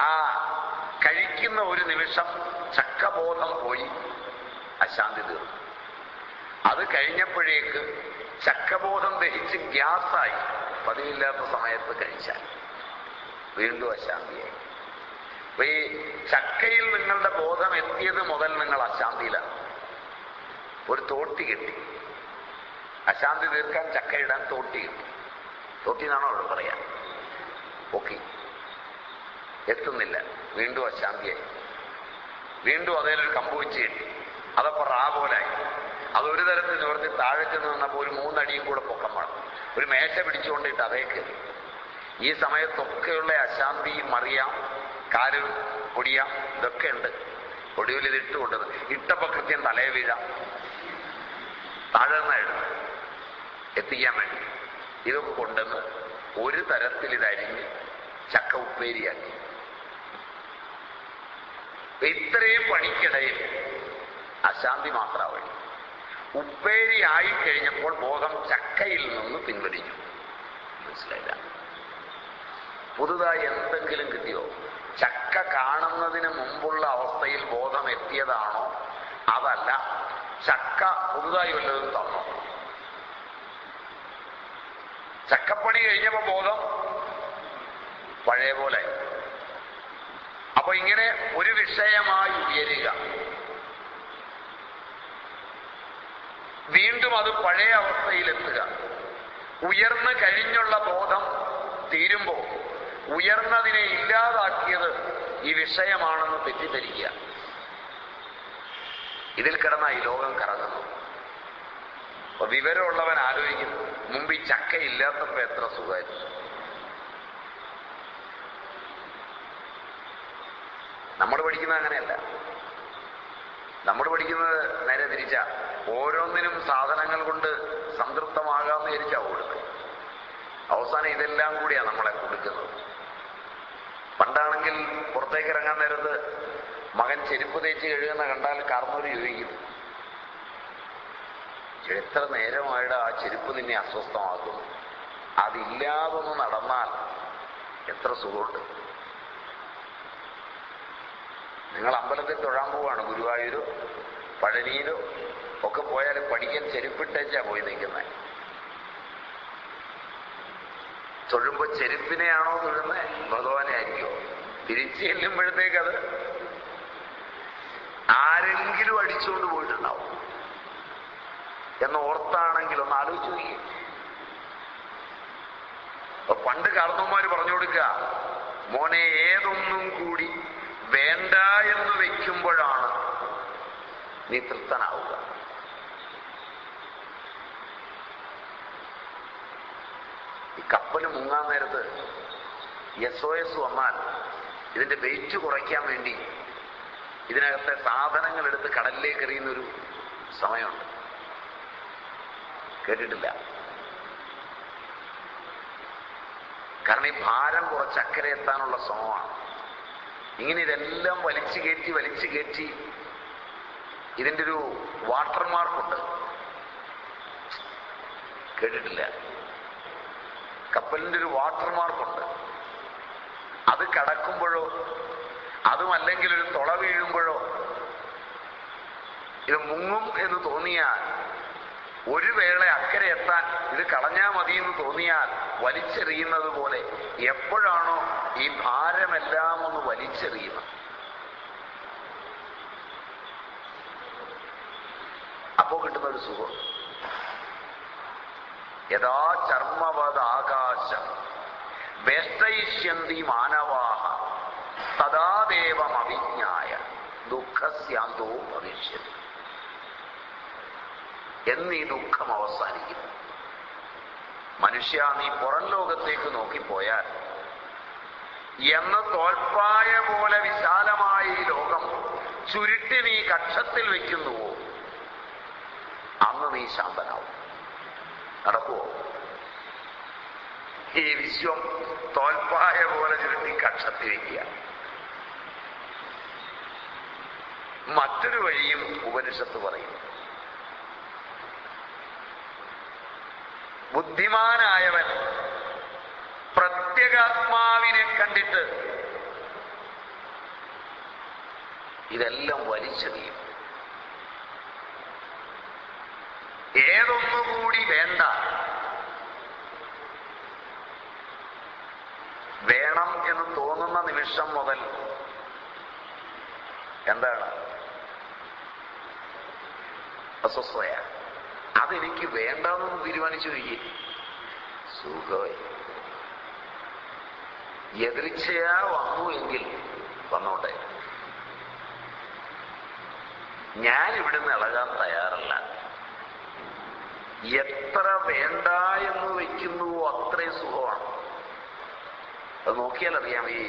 ആ കഴിക്കുന്ന ഒരു നിമിഷം ചക്കബോധം പോയി, അശാന്തി തീർന്നു. അത് കഴിഞ്ഞപ്പോഴേക്ക് ചക്കബോധം ദഹിച്ച് ഗ്യാസായി. പതിവില്ലാത്ത സമയത്ത് കഴിച്ചാൽ വീണ്ടും അശാന്തിയായി. അപ്പൊ ഈ ചക്കയിൽ നിങ്ങളുടെ ബോധം എത്തിയത് മുതൽ നിങ്ങൾ അശാന്തിയിലാണ്. ഒരു തോട്ടി കിട്ടി, അശാന്തി തീർക്കാൻ ചക്കയിടാൻ തോട്ടി കിട്ടി. തോട്ടി എന്നാണോ അവിടെ പറയാൻ? ഓക്കെ, എത്തുന്നില്ല, വീണ്ടും അശാന്തിയായി. വീണ്ടും അതേലൊരു കമ്പ് വെച്ച് കിട്ടി, അതപ്പോ റാ പോലായി. അതൊരു തരത്തിൽ നിവർത്തി താഴേക്ക് നിന്നപ്പോൾ ഒരു 3 അടിയും കൂടെ പൊക്കം വേണം. ഒരു മേശ പിടിച്ചുകൊണ്ടിട്ട് അതേ കയറി. ഈ സമയത്തൊക്കെയുള്ള അശാന്തിയും അറിയാം, കാല് പൊടിയാം, ഇതൊക്കെ ഉണ്ട്. ഒടുവിൽ ഇത് ഇട്ടുകൊണ്ടത് ഇട്ടപ്പോ കൃത്യം തലയെ വീഴാം, താഴെ നിന്നായിരുന്നു എത്തിക്കാൻ വേണ്ടി. ഇതൊക്കെ കൊണ്ടുവന്ന് ഒരു തരത്തിൽ ഇതരിഞ്ഞ് ചക്ക ഉപ്പേരിയാക്കി. ഇത്രയും പണിക്കിടയിൽ അശാന്തി മാത്രം വഴി. ഉപ്പേരി ആയിക്കഴിഞ്ഞപ്പോൾ ബോധം ചക്കയിൽ നിന്ന് പിൻവലിഞ്ഞു. മനസ്സിലായില്ല? പുതുതായി എന്തെങ്കിലും കിട്ടിയോ? ചക്ക കാണുന്നതിന് മുമ്പുള്ള അവസ്ഥയിൽ ബോധം എത്തിയതാണോ? അതല്ല, ചക്ക പുതുതായി വല്ലതും തന്നോ? ചക്കപ്പണി കഴിഞ്ഞപ്പോ ബോധം പഴയ പോലെ. അപ്പൊ ഇങ്ങനെ ഒരു വിഷയമായി ഉയരുക, വീണ്ടും അത് പഴയ അവസ്ഥയിലെത്തുക. ഉയർന്നു കഴിഞ്ഞുള്ള ബോധം തീരുമ്പോൾ ഉയർന്നതിനെ ഇല്ലാതാക്കിയത് ഈ വിഷയമാണെന്ന് തെറ്റിദ്ധരിക്കുക. ഇതിൽ കിടന്നായി ലോകം കറങ്ങുന്നു. അപ്പൊ വിവരമുള്ളവൻ ആലോചിക്കുന്നു, മുമ്പ് ഈ ചക്ക ഇല്ലാത്തപ്പോ എത്ര സുഖമായിരുന്നു. നമ്മൾ പഠിക്കുന്നത് അങ്ങനെയല്ല. നമ്മൾ പഠിക്കുന്നത് നേരെ തിരിച്ചാ. ഓരോന്നിനും സാധനങ്ങൾ കൊണ്ട് സംതൃപ്തമാകാമെന്ന് വിചാരിച്ചാ ഓടുന്നത്. അവസാനം ഇതെല്ലാം കൂടിയാ നമ്മളെ കൊടുക്കുന്നത്. പണ്ടാണെങ്കിൽ പുറത്തേക്ക് ഇറങ്ങാൻ നേരത്ത് മകൻ ചെരുപ്പ് തേച്ച് കഴുകുന്ന കണ്ടാൽ കാർന്നോര് ചോദിക്കും, എത്ര നേരമായിട്ട് ആ ചെരുപ്പ് നിന്നെ അസ്വസ്ഥമാക്കുന്നു, അതില്ലാതൊന്ന് നടന്നാൽ എത്ര സുഖമുണ്ട്. നിങ്ങൾ അമ്പലത്തിൽ തൊഴാൻ പോവാണ്, ഗുരുവായൂരോ പഴനിയിലോ ഒക്കെ പോയാൽ പഠിക്കാൻ ചെരുപ്പിട്ടേച്ചാ പോയി നിൽക്കുന്നത്. തൊഴുമ്പോ ചെരുപ്പിനെയാണോ തൊഴുന്നത്, ഭഗവാനെ ആയിരിക്കോ? തിരിച്ചു ചെല്ലുമ്പോഴത്തേക്കത് ആരെങ്കിലും അടിച്ചുകൊണ്ട് പോയിട്ടുണ്ടാവും എന്നോർത്താണെങ്കിൽ ഒന്ന് ആലോചിച്ചു നോക്കി. പണ്ട് കാർന്നവന്മാര് പറഞ്ഞു കൊടുക്കുക, മോനെ ഏതൊന്നും കൂടി വേണ്ട എന്ന് വെക്കുമ്പോഴാണ് നീ തൃപ്തനാവുക. ഈ കപ്പല് മുങ്ങാൻ നേരത്ത് SOS വന്നാൽ ഇതിന്റെ വെയിറ്റ് കുറയ്ക്കാൻ വേണ്ടി ഇതിനകത്തെ സാധനങ്ങൾ എടുത്ത് കടലിലേക്ക് എറിയുന്നൊരു സമയമുണ്ട്. കേട്ടിട്ടില്ല? കാരണം ഈ ഭാരം കുറച്ച് അക്കരെ എത്താനുള്ള ശ്രമമാണ്. ഇങ്ങനെ ഇതെല്ലാം വലിച്ചു കയറ്റി ഇതിൻ്റെ ഒരു വാട്ടർമാർക്കുണ്ട്. കേട്ടിട്ടില്ല? കപ്പലിൻ്റെ ഒരു വാട്ടർമാർക്കുണ്ട്. അത് കടക്കുമ്പോഴോ അതുമല്ലെങ്കിൽ ഒരു തുള വീഴുമ്പോഴോ ഇത് മുങ്ങും എന്ന് തോന്നിയാൽ, ഒരു വേള അക്കരെ എത്താൻ ഇത് കളഞ്ഞാൽ മതി എന്ന് തോന്നിയാൽ വലിച്ചെറിയുന്നത് പോലെ എപ്പോഴാണോ ഈ ഭാരമെല്ലാം ഒന്ന് വലിച്ചെറിയുന്നത്, അപ്പോ കിട്ടുന്ന ഒരു സുഖം. യഥാ ചർമ്മവത് ആകാശം വേഷ്ടയിഷ്യന്തി മാനവാഹ തഥാദേവം അവിജ്ഞായ ദുഃഖസ്യാന്തോ ഭവിഷ്യതി. എന്നീ ദുഃഖം അവസാനിക്കുന്നു. മനുഷ്യ, നീ പുറം ലോകത്തേക്ക് നോക്കിപ്പോയാൽ എന്ന് തോൽപ്പായ പോലെ വിശാലമായ ഈ ലോകം ചുരുട്ടി നീ കക്ഷത്തിൽ വെക്കുന്നുവോ, അന്ന് നീ ശാന്തനാവും. നടക്കുവോ? ഈ വിശ്വം തോൽപ്പായ പോലെ ചുരുട്ടി കക്ഷത്തിൽ വയ്ക്കുക. മറ്റൊരു വഴിയും ഉപനിഷത്ത് പറയും. ബുദ്ധിമാനായവൻ പ്രത്യേകാത്മാവിനെ കണ്ടിട്ട് ഇതെല്ലാം വലിച്ചെറിയും. ഏതൊന്നുകൂടി വേണ്ട, വേണം എന്ന് തോന്നുന്ന നിമിഷം മുതൽ എന്താണ്? അസ്വസ്ഥയ. അതെനിക്ക് വേണ്ടെന്ന് തീരുമാനിച്ചു കഴിയും, സുഖമായി. എതിർച്ചയാ വന്നു എങ്കിൽ വന്നോട്ടെ, ഞാൻ ഇവിടുന്ന് ഇളകാൻ തയ്യാറല്ല. എത്ര വേണ്ട എന്ന് വയ്ക്കുന്നുവോ അത്രയും സുഖമാണ്. അത് നോക്കിയാൽ അറിയാം, ഈ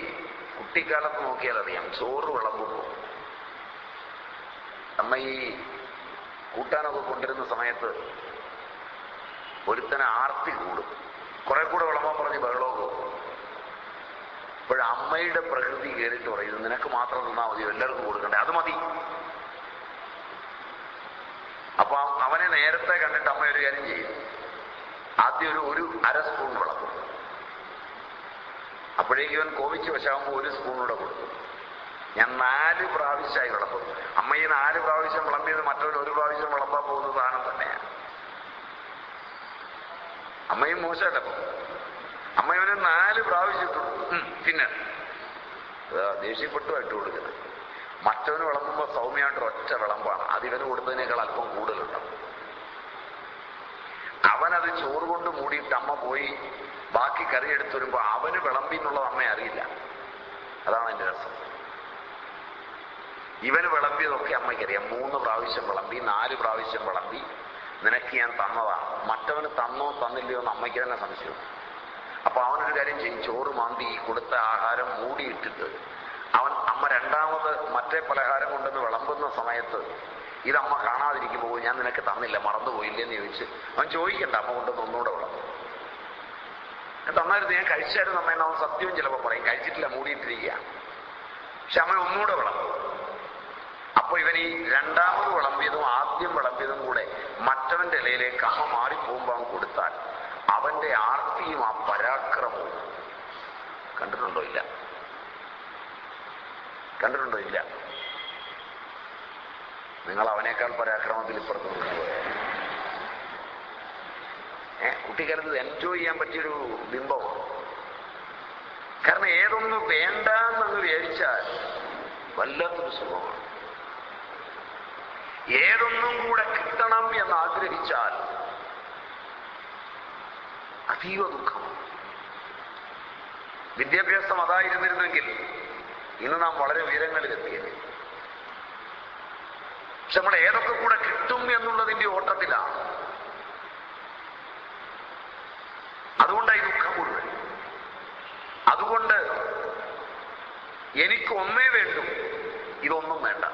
കുട്ടിക്കാലത്ത് നോക്കിയാൽ അറിയാം. ചോറ് വിളമ്പുമ്പോൾ അമ്മ ഈ കൂട്ടാനൊക്കെ കൊണ്ടിരുന്ന സമയത്ത് ഒരുത്തനെ ആർത്തി കൂടും, കുറെ കൂടെ വിളമ്പാൻ പറഞ്ഞ് ബഹളമൊക്കെ. അപ്പോഴമ്മയുടെ പ്രകൃതി കയറിയിട്ട് പറയും, നിനക്ക് മാത്രം തിന്നാൽ മതിയോ, എല്ലാവർക്കും കൊടുക്കണ്ടേ, അത് മതി. അപ്പൊ അവനെ നേരത്തെ കണ്ടിട്ട് അമ്മ ഒരു കാര്യം ചെയ്യും, ആദ്യം ഒരു അര സ്പൂൺ വിളക്കും. അപ്പോഴേക്കും ഇവൻ കോപിച്ച് വശാകുമ്പോൾ ഒരു സ്പൂണൂടെ കൊടുക്കും. ഞാൻ 4 പ്രാവശ്യമായി വിളമ്പും. അമ്മ ഈ 4 പ്രാവശ്യം വിളമ്പിയത് മറ്റൊരു 1 പ്രാവശ്യം വിളമ്പാൻ പോകുന്ന സാധനം തന്നെയാണ്. അമ്മയും മോശമല്ലപ്പോ. അമ്മ ഇവന് 4 പ്രാവശ്യം പിന്നെ ദേഷ്യപ്പെട്ടു ഇട്ട് കൊടുക്കുന്നത്. മറ്റവന് വിളമ്പുമ്പോൾ സൗമ്യമായിട്ട് ഒറ്റ വിളമ്പാണ്, അതിവന് കൊടുത്തതിനേക്കാൾ അല്പം കൂടുതലുണ്ടാവും. അവനത് ചോറ് കൊണ്ട് മൂടിയിട്ട് അമ്മ പോയി ബാക്കി കറി എടുത്തു വരുമ്പോൾ അവന് വിളമ്പി എന്നുള്ളത് അമ്മയെ അറിയില്ല. അതാണ് എൻ്റെ രസം. ഇവന് വിളമ്പിയതൊക്കെ അമ്മയ്ക്കറിയാം. 3 പ്രാവശ്യം വിളമ്പി, 4 പ്രാവശ്യം വിളമ്പി, നിനക്ക് ഞാൻ തന്നതാണ്. മറ്റവന് തന്നോ തന്നില്ലയോ എന്ന് അമ്മയ്ക്ക് തന്നെ സംശയം. അപ്പൊ അവനൊരു കാര്യം ചെയ്യും, ചോറ് മാന്തി കൊടുത്ത ആഹാരം മൂടിയിട്ടിട്ട് അമ്മ രണ്ടാമത് മറ്റേ പലഹാരം കൊണ്ടുവന്ന് വിളമ്പുന്ന സമയത്ത് ഇതമ്മ കാണാതിരിക്കുമ്പോൾ, ഞാൻ നിനക്ക് തന്നില്ല, മറന്നുപോയില്ലെന്ന് ചോദിച്ച് അവൻ ചോദിക്കണ്ട, അമ്മ കൊണ്ടുവന്ന് ഒന്നുകൂടെ വിളമ്പും. തന്നായിരുന്നു, ഞാൻ കഴിച്ചായിരുന്നു അമ്മ എന്ന് അവൻ സത്യവും ചിലപ്പോൾ പറയും, കഴിച്ചിട്ടില്ല, മൂടിയിട്ടിരിക്കുക. പക്ഷെ അമ്മ ഒന്നുകൂടെ വിളമ്പും. അപ്പൊ ഇവൻ ഈ രണ്ടാമത് വിളമ്പിയതും ആദ്യം വിളമ്പിയതും കൂടെ മറ്റവന്റെ ഇലയിലേക്ക് അമ്മ മാറിപ്പോകുമ്പോൾ അവൻ കൊടുത്താൽ അവന്റെ ആർത്തിയും ആ പരാക്രമവും കണ്ടിട്ടുണ്ടോ? ഇല്ല. കണ്ടിട്ടുണ്ടോ? ഇല്ല. നിങ്ങൾ അവനേക്കാൾ പരാക്രമത്തിൽ ഇപ്പുറത്ത് നിൽക്കുമ്പോൾ കുട്ടിക്കാലത്ത് എൻജോയ് ചെയ്യാൻ പറ്റിയൊരു ബിംബമാണ്. കാരണം ഏതൊന്നും വേണ്ട എന്നങ്ങ് വിചാരിച്ചാൽ വല്ലാത്തൊരു സുഖമാണ്. ഏതൊന്നും കൂടെ കിട്ടണം എന്ന് ആഗ്രഹിച്ചാൽ അതീവ ദുഃഖം. വിദ്യാഭ്യാസം അതായിരുന്നിരുന്നെങ്കിൽ ഇന്ന് നാം വളരെ ഉയരങ്ങളിലെത്തിയത്. പക്ഷെ നമ്മൾ ഏതൊക്കെ കൂടെ കിട്ടും എന്നുള്ളതിന്റെ ഓട്ടത്തിലാണ്. അതുകൊണ്ടായി ദുഃഖം മുഴുവൻ. അതുകൊണ്ട് എനിക്ക് ഒന്നേ വേണ്ടൂ, ഇതൊന്നും വേണ്ട.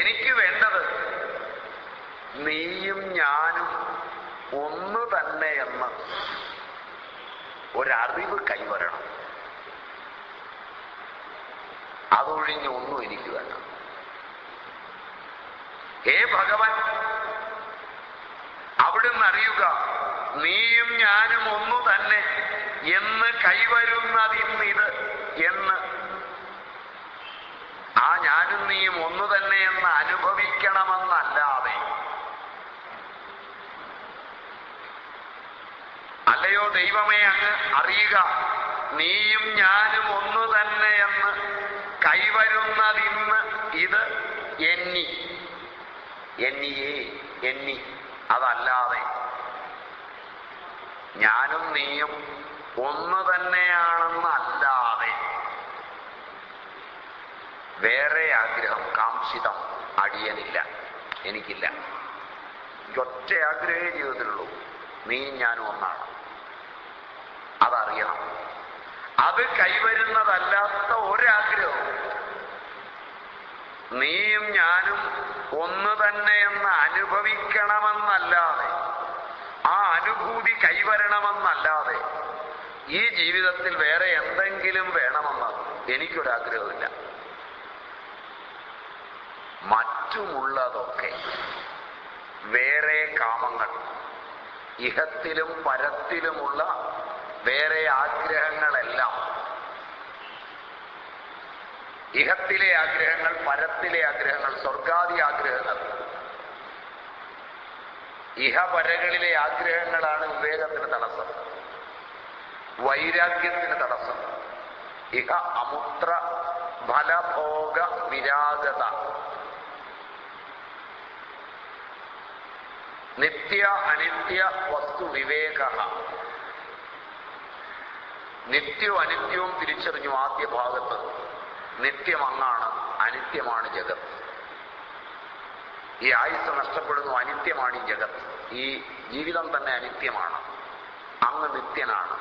എനിക്ക് വേണ്ടത് നീയും ഞാനും ഒന്ന് തന്നെ എന്ന ഒരറിവ് കൈവരണം. അതൊഴിഞ്ഞ് ഒന്നും എനിക്ക് വേണ്ട. ഹേ ഭഗവൻ, അവിടുന്ന് അറിയുക, നീയും ഞാനും ഒന്നു തന്നെ എന്ന് കൈവരുന്നതിന്നിത് എന്ന്. ആ ഞാനും നീയും ഒന്നു തന്നെ എന്ന് അനുഭവിക്കണമെന്നല്ലാതെ, അല്ലയോ ദൈവമേ അങ്ങ് അറിയുക, നീയും ഞാനും ഒന്നു തന്നെ എന്ന് കൈവരുന്നതിന്ന് ഇത് എന്നി, എന്നിയേ എന്നി, അതല്ലാതെ ഞാനും നീയും ഒന്ന് തന്നെയാണെന്നല്ലാതെ വേറെ ആഗ്രഹം, കാംക്ഷിതം അടിയനില്ല, എനിക്കില്ല. ഒറ്റ ആഗ്രഹമേ ജീവിതത്തിലുള്ളൂ, നീയും ഞാനും ഒന്നാണ്. അതറിയണം. അത് കൈവരുന്നതല്ലാത്ത ഒരാഗ്രഹവും, നീയും ഞാനും ഒന്ന് തന്നെ എന്ന് അനുഭവിക്കണമെന്നല്ലാതെ, ആ അനുഭൂതി കൈവരണമെന്നല്ലാതെ ഈ ജീവിതത്തിൽ വേറെ എന്തെങ്കിലും വേണമെന്ന് എനിക്കൊരാഗ്രഹമില്ല. മറ്റുമുള്ളതൊക്കെ വേറെ കാമങ്ങൾ, ഇഹത്തിലും പരത്തിലുമുള്ള വേറെ ആഗ്രഹങ്ങളെല്ലാം ഇഹത്തിലെ ആഗ്രഹങ്ങൾ, പരത്തിലെ ആഗ്രഹങ്ങൾ, സ്വർഗാദി ആഗ്രഹങ്ങൾ. ഇഹപരകളിലെ ആഗ്രഹങ്ങളാണ് വിവേകത്തിന് തടസ്സം, വൈരാഗ്യത്തിന് തടസ്സം. ഇഹ അമുത്ര ഫലഭോഗ വിരാഗത. നിത്യ അനിത്യ വസ്തു വിവേക. നിത്യവും അനിത്യവും തിരിച്ചറിഞ്ഞു ആദ്യ ഭാഗത്ത്. നിത്യം അങ്ങാണ്, അനിത്യമാണ് ജഗത്ത്. ഈ ആയുസ് നഷ്ടപ്പെടുന്നു, അനിത്യമാണ് ഈ ജഗത്ത്. ഈ ജീവിതം തന്നെ അനിത്യമാണ്, അങ്ങ് നിത്യനാണ്.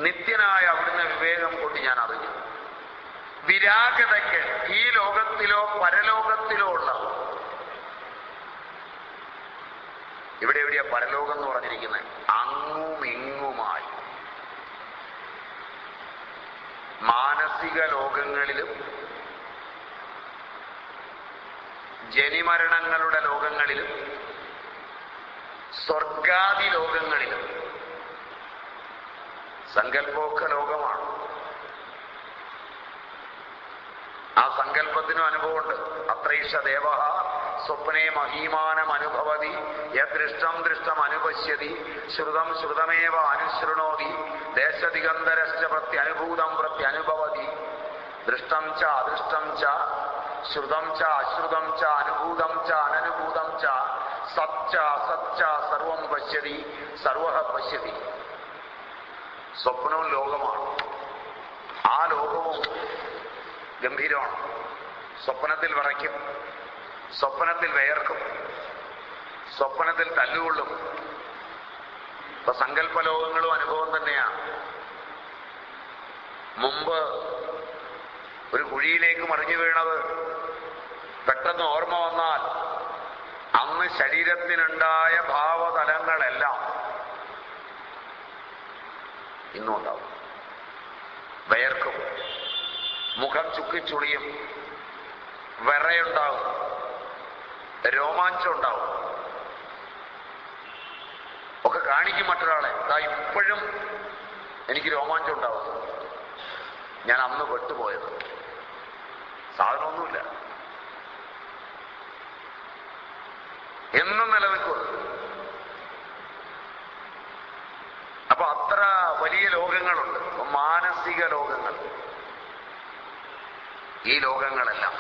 നിത്യനായ അവിടുന്ന് വിവേകം കൊണ്ട് ഞാൻ അറിഞ്ഞു. വിരാഗതയ്ക്ക് ഈ ലോകത്തിലോ പരലോകത്തിലോ ഉള്ള, ഇവിടെ എവിടെയാ പരലോകം എന്ന് പറഞ്ഞിരിക്കുന്നത്? അങ്ങും ഇങ്ങുമായി മാനസിക ലോകങ്ങളിലും ജനിമരണങ്ങളുടെ ലോകങ്ങളിലും സ്വർഗാദി ലോകങ്ങളിലും. സങ്കല്പമൊക്കെ ലോകമാണ്. ആ സങ്കല്പത്തിനും അനുഭവമുണ്ട്. അത്രൈഷ ദേവ സ്വപ്നേ മഹീമാനം അനുഭവതി യദൃഷ്ടം ദൃഷ്ടം അനുപശ്യതി ശ്രുതം ശ്രുതമേവ അനുശൃണോതി ദേശദിഗന്ധരശ്ച പ്രത്യനുഭൂതം പ്രത്യനുഭവതി. ദൃഷ്ടം ച അദൃഷ്ടം ച ശ്രുതം ച അശ്രുതം ച അനുഭൂതം ച അനനുഭൂതം ച സച്ച അസച്ച സർവം പശ്യതി സർവഃ പശ്യതി. സ്വപ്നവും ലോകമാണ്. ആ ലോകവും ഗംഭീരമാണ്. സ്വപ്നത്തിൽ വിറയ്ക്കും, സ്വപ്നത്തിൽ വേർക്കും, സ്വപ്നത്തിൽ തല്ലുകൊള്ളും. ഇപ്പൊ സങ്കല്പ ലോകങ്ങളും അനുഭവം തന്നെയാണ്. മുമ്പ് ഒരു കുഴിയിലേക്ക് മറിഞ്ഞു വീണത് പെട്ടെന്ന് ഓർമ്മ വന്നാൽ അന്ന് ശരീരത്തിനുണ്ടായ ഭാവതലങ്ങളെല്ലാം ഇന്നും ഉണ്ടാവും. വയർക്കും, മുഖം ചുക്കിച്ചുളിയും, വിറയുണ്ടാവും, രോമാഞ്ചം ഉണ്ടാവും. ഒക്കെ കാണിക്കും മറ്റൊരാളെ. ഇപ്പോഴും എനിക്ക് രോമാഞ്ചം ഉണ്ടാവും, ഞാൻ അന്ന് പെട്ടുപോയത്. സാധനമൊന്നുമില്ല, എന്നും നിലനിൽക്കും. അപ്പൊ അത്ര വലിയ ലോകങ്ങളുണ്ട്. മാനസിക ലോകങ്ങൾ, ഈ ലോകങ്ങളെല്ലാം.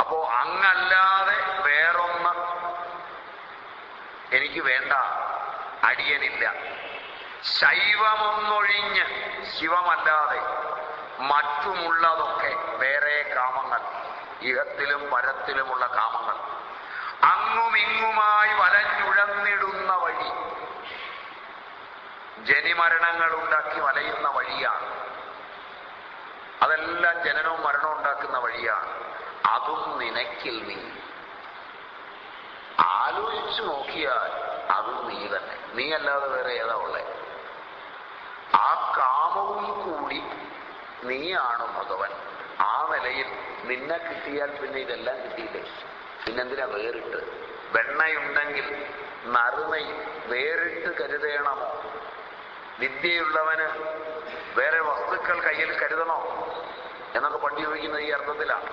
അപ്പോ അങ്ങല്ലാതെ വേറൊന്ന് എനിക്ക് വേണ്ട, അടിയനില്ല. ശൈവമൊന്നൊഴിഞ്ഞ് ശിവമല്ലാതെ മറ്റുമുള്ളതൊക്കെ വേറെ കാമങ്ങൾ, ഇഹത്തിലും പരത്തിലുമുള്ള കാമങ്ങൾ. അങ്ങുമിങ്ങുമായി വലഞ്ഞുഴന്നിടുന്ന വഴി, ജനിമരണങ്ങൾ ഉണ്ടാക്കി വലയുന്ന വഴിയാണ്. അതെല്ലാം ജനനവും മരണവും ഉണ്ടാക്കുന്ന വഴിയാണ്. അതും നിനക്കിൽ നീ. ആലോചിച്ചു നോക്കിയാൽ അതും നീ തന്നെ. നീ അല്ലാതെ വേറെ ഏതാ ഉള്ളേ? ആ കാമവും കൂടി നീയാണ് ഭഗവൻ. ആ നിലയിൽ നിന്നെ കിട്ടിയാൽ പിന്നെ ഇതെല്ലാം കിട്ടിയില്ലേ? പിന്നെന്തിനാ വേറിട്ട്? വെണ്ണയുണ്ടെങ്കിൽ നറുനെയ് വേറിട്ട് കരുതേണമോ? വിദ്യയുള്ളവന് വേറെ വസ്തുക്കൾ കയ്യിൽ കരുതണോ എന്നൊക്കെ പണ്ട് ചോദിക്കുന്നത് ഈ അർത്ഥത്തിലാണ്.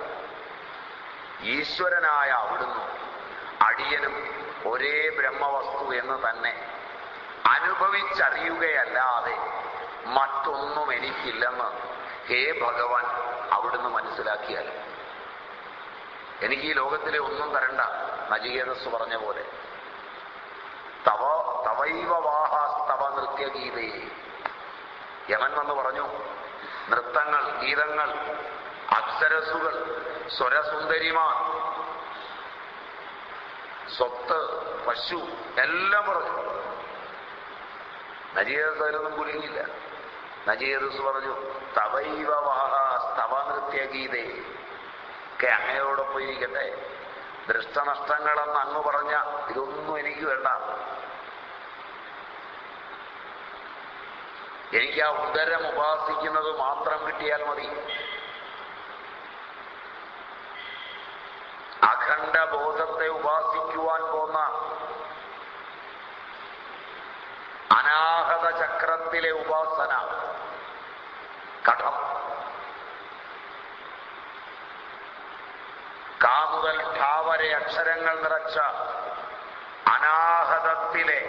ഈശ്വരനായ അവിടുന്ന് അടിയനും ഒരേ ബ്രഹ്മവസ്തു എന്ന് തന്നെ അനുഭവിച്ചറിയുകയല്ലാതെ മറ്റൊന്നും എനിക്കില്ലെന്ന് ഹേ ഭഗവാൻ അവിടുന്ന് മനസ്സിലാക്കിയാൽ എനിക്ക് ഈ ലോകത്തിലെ ഒന്നും തരണ്ട. നചികേതസ് പറഞ്ഞ പോലെ തവൈവ വാഹാസ്തവ നൃത്യഗീതേ. യമൻ വന്ന് പറഞ്ഞു, നൃത്തങ്ങൾ, ഗീതങ്ങൾ, അപ്സരസുകൾ, സ്വരസുന്ദരിമാർ, സ്വത്ത്, പശു എല്ലാം പറഞ്ഞു. നചികേതസ് അതിലൊന്നും കുലുങ്ങിയില്ല. നചികേതസ് പറഞ്ഞു, തവൈവ വാഹാസ്തവ നൃത്യഗീതേ. ഒക്കെ അങ്ങയോടൊപ്പം ഇരിക്കട്ടെ. ദൃഷ്ടനഷ്ടങ്ങളെന്ന് അങ്ങ് പറഞ്ഞ ഇതൊന്നും എനിക്ക് വേണ്ട. എനിക്ക് ആ ഉദരം ഉപാസിക്കുന്നത് മാത്രം കിട്ടിയാൽ മതി. അഖണ്ഡ ബോധത്തെ ഉപാസിക്കുവാൻ പോന്ന അനാഹത ചക്രത്തിലെ ഉപാസന, കഠം, നക്ഷത്രങ്ങൾ നിറച്ച അനാഹതത്തിലെ